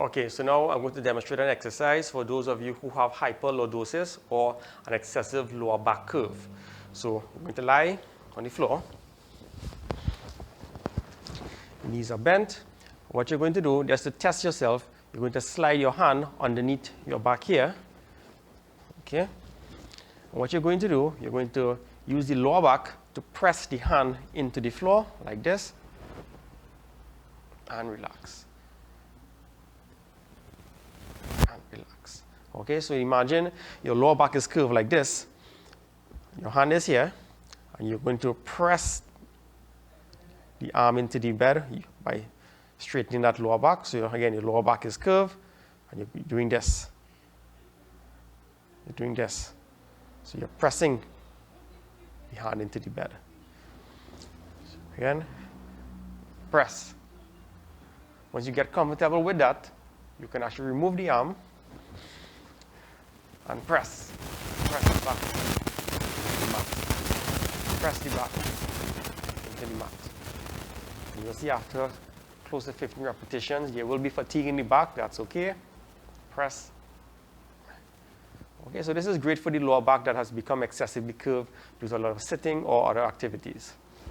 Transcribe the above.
Okay, so now I'm going to demonstrate an exercise for those of you who have hyperlordosis or an excessive lower back curve. So you're going to lie on the floor. Knees are bent. What you're going to do, just to test yourself, you're going to slide your hand underneath your back here. Okay? And what you're going to do, you're going to use the lower back to press the hand into the floor like this and relax. And relax. Okay, so imagine your lower back is curved like this. Your hand is here, and you're going to press the arm into the bed by straightening that lower back. So again, your lower back is curved, and you're doing this. You're doing this. So you're pressing the hand into the bed. So again, press. Once you get comfortable with that, you can actually remove the arm and press. Press the back into the mat. Press the back into the mat. And you'll see after close to 15 repetitions, there will be fatigue in the back. That's okay. Press. Okay, so this is great for the lower back that has become excessively curved due to a lot of sitting or other activities.